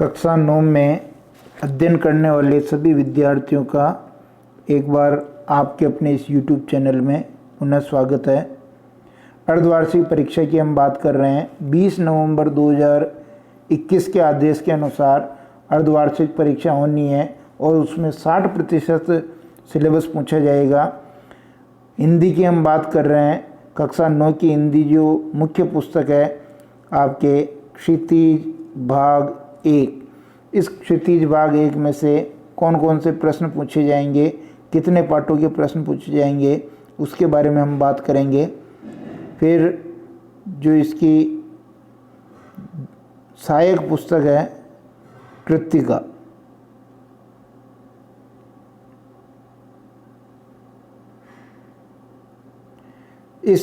कक्षा 9 में अध्ययन करने वाले सभी विद्यार्थियों का एक बार आपके अपने इस YouTube चैनल में पुनः स्वागत है। अर्धवार्षिक परीक्षा की हम बात कर रहे हैं। 20 नवंबर 2021 के आदेश के अनुसार अर्धवार्षिक परीक्षा होनी है और उसमें 60% सिलेबस पूछा जाएगा। हिंदी की हम बात कर रहे हैं। कक्षा 9 की हिंदी जो मुख्य पुस्तक है आपके क्षितिज भाग 1। इस क्षितिज भाग 1 में से कौन कौन से प्रश्न पूछे जाएंगे, कितने पाठों के प्रश्न पूछे जाएंगे, उसके बारे में हम बात करेंगे। फिर जो इसकी सहायक पुस्तक है कृत्तिका, इस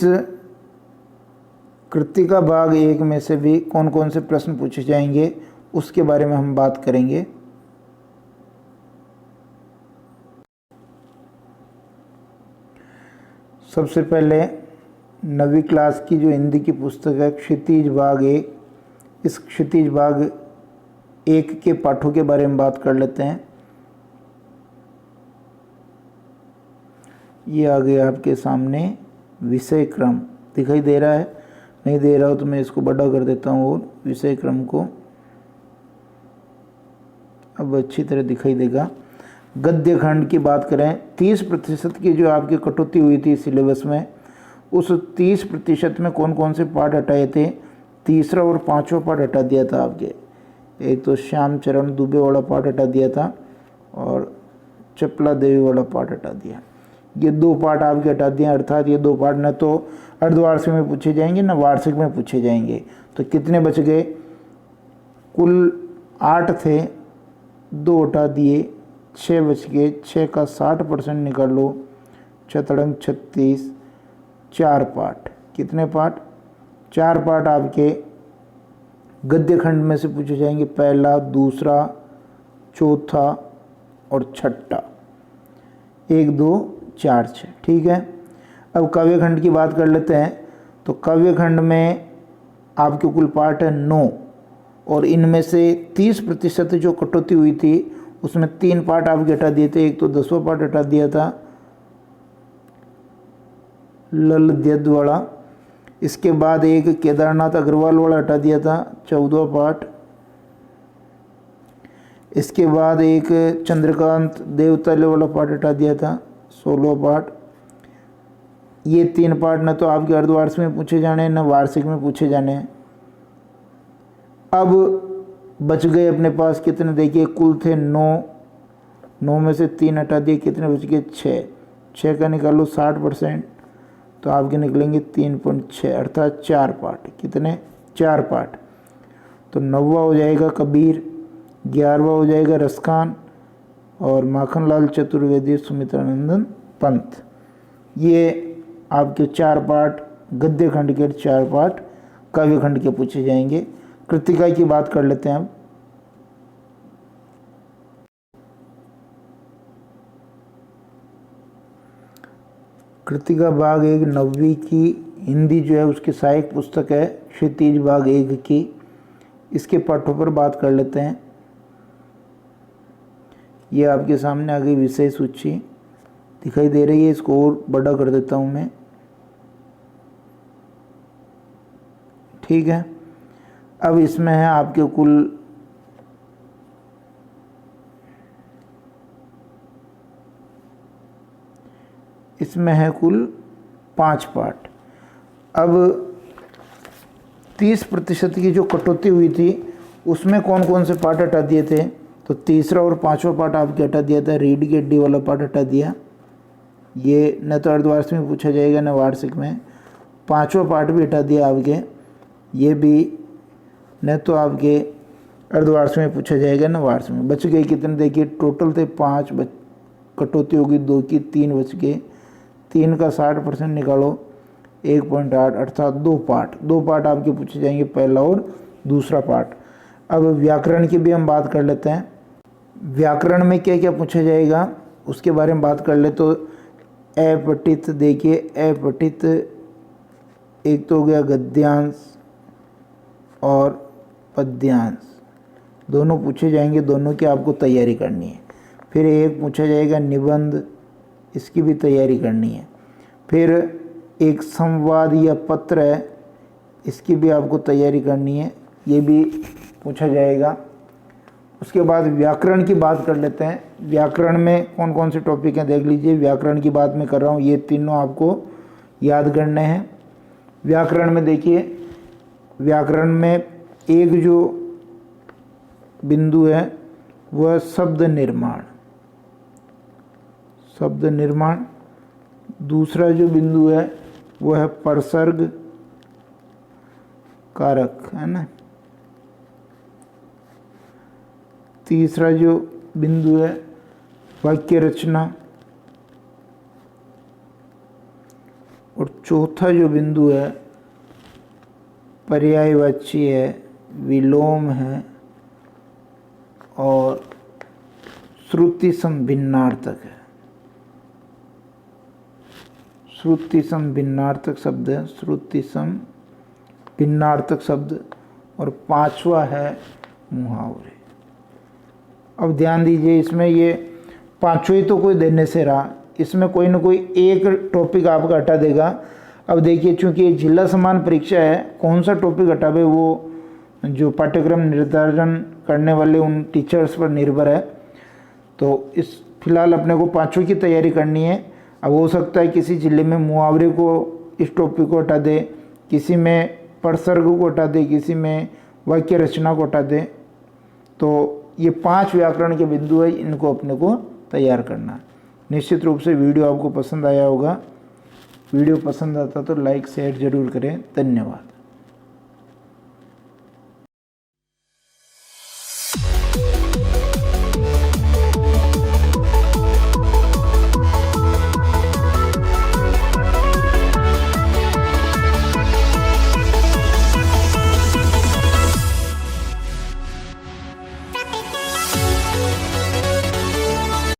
कृत्तिका भाग 1 में से भी कौन कौन से प्रश्न पूछे जाएंगे उसके बारे में हम बात करेंगे। सबसे पहले 9वीं क्लास की जो हिंदी की पुस्तक है क्षितिज भाग 1, इस क्षितिज भाग 1 के पाठों के बारे में बात कर लेते हैं। ये आ गया आपके सामने विषय क्रम, दिखाई दे रहा है? नहीं दे रहा हो तो मैं इसको बड़ा कर देता हूँ और विषय क्रम को अब अच्छी तरह दिखाई देगा। गद्य खंड की बात करें, 30% की जो आपकी कटौती हुई थी सिलेबस में, उस 30% में कौन कौन से पाठ हटाए थे? तीसरा और पांचवा पाठ हटा दिया था आपके। एक तो श्याम चरण दुबे वाला पाठ हटा दिया था और चपला देवी वाला पाठ हटा दिया। ये 2 पाठ आपके हटा दिए, अर्थात ये 2 पाठ न तो अर्धवार्षिक में पूछे जाएंगे न वार्षिक में पूछे जाएंगे। तो कितने बच गए? कुल 8 थे, 2 हटा दिए, 6 बच गए। 6 का 60% निकाल लो, 6 36, 4 पाठ। कितने पाठ? 4 पाठ आपके गद्य खंड में से पूछे जाएंगे, पहला, दूसरा, चौथा और छठा। 1 2 4 6, ठीक है। अब काव्य खंड की बात कर लेते हैं। तो काव्य खंड में आपके कुल पाठ है 9 और इनमें से 30% जो कटौती हुई थी उसमें 3 पाठ आपके हटा दिए थे। एक तो 10वां पाठ हटा दिया था लल द्यद वाला, इसके बाद एक केदारनाथ अग्रवाल वाला हटा दिया था 14वां पाठ, इसके बाद एक चंद्रकांत देवताले वाला पाठ हटा दिया था 16वां पाठ। ये 3 पाठ न तो आपके अर्धवार्षिक में पूछे जाने न वार्षिक में पूछे जाने हैं। अब बच गए अपने पास कितने? देखिए कुल थे 9 में से 3 हटा दिए, कितने बच गए? 6 का निकालो 60%, तो आपके निकलेंगे 3.6, अर्थात 4 पाठ। कितने? 4 पाठ। तो 9वां हो जाएगा कबीर, 11वां हो जाएगा रसखान और माखनलाल चतुर्वेदी सुमित्रानंदन पंत। ये आपके 4 पाठ गद्य खंड के, 4 पाठ काव्य खंड के पूछे जाएंगे। कृत्तिका की बात कर लेते हैं अब। कृत्तिका भाग 1 9वीं की हिंदी जो है उसकी सहायक पुस्तक है क्षितिज भाग 1 की। इसके पाठों पर बात कर लेते हैं। ये आपके सामने आ गई विषय सूची, दिखाई दे रही है? इसको और बड़ा कर देता हूं मैं, ठीक है। अब इसमें है आपके कुल इसमें है कुल 5 पाठ। अब 30% की जो कटौती हुई थी उसमें कौन कौन से पाठ हटा दिए थे? तो तीसरा और 5वां पाठ आपके हटा दिया था। रीड गेड्डी वाला पाठ हटा दिया। ये न तो अर्धवार्षिक में पूछा जाएगा न वार्षिक में। 5वां पाठ भी हटा दिया आपके, ये भी न तो आपके अर्धवार्षिक में पूछा जाएगा न वार्षिक में। बच गए कितने? देखिए टोटल थे 5, कटौती होगी 2 की, 3 बच गए। 3 का 60% निकालो, 1.8, अर्थात 2 पाठ। 2 पाठ आपके पूछे जाएंगे, पहला और दूसरा पाठ। अब व्याकरण की भी हम बात कर लेते हैं। व्याकरण में क्या क्या पूछा जाएगा उसके बारे में बात कर ले। तो अपठित, देखिए अपठित एक तो हो गया गद्यांश और पद्यांश, दोनों पूछे जाएंगे, दोनों की आपको तैयारी करनी है। फिर एक पूछा जाएगा निबंध, इसकी भी तैयारी करनी है। फिर एक संवाद या पत्र है, इसकी भी आपको तैयारी करनी है, ये भी पूछा जाएगा। उसके बाद व्याकरण की बात कर लेते हैं। व्याकरण में कौन कौन से टॉपिक हैं देख लीजिए। व्याकरण की बात मैं कर रहा हूँ, ये तीनों आपको याद करने हैं। व्याकरण में देखिए, व्याकरण में एक जो बिंदु है वह शब्द निर्माण, शब्द निर्माण। दूसरा जो बिंदु है वो है प्रसर्ग कारक, है ना। तीसरा जो बिंदु है वाक्य रचना। और चौथा जो बिंदु है पर्यायवाची है, विलोम है और श्रुति सम भिन्नार्थक है। श्रुति सम भिन्नार्थक शब्द है, श्रुति सम भिन्नार्थक शब्द। और पांचवा है मुहावरे। अब ध्यान दीजिए, इसमें ये पांचों ही तो कोई देने से रहा, इसमें कोई ना कोई एक टॉपिक आपका हटा देगा। अब देखिए, चूंकि ये जिला समान परीक्षा है, कौन सा टॉपिक हटावे वो जो पाठ्यक्रम निर्धारण करने वाले उन टीचर्स पर निर्भर है। तो इस फिलहाल अपने को पांचों की तैयारी करनी है। अब हो सकता है किसी जिले में मुहावरे को, इस टॉपिक को हटा दे, किसी में प्रसर्ग को हटा दे, किसी में वाक्य रचना को हटा दे। तो ये 5 व्याकरण के बिंदु है, इनको अपने को तैयार करना है। निश्चित रूप से वीडियो आपको पसंद आया होगा। वीडियो पसंद आता तो लाइक शेयर जरूर करें। धन्यवाद।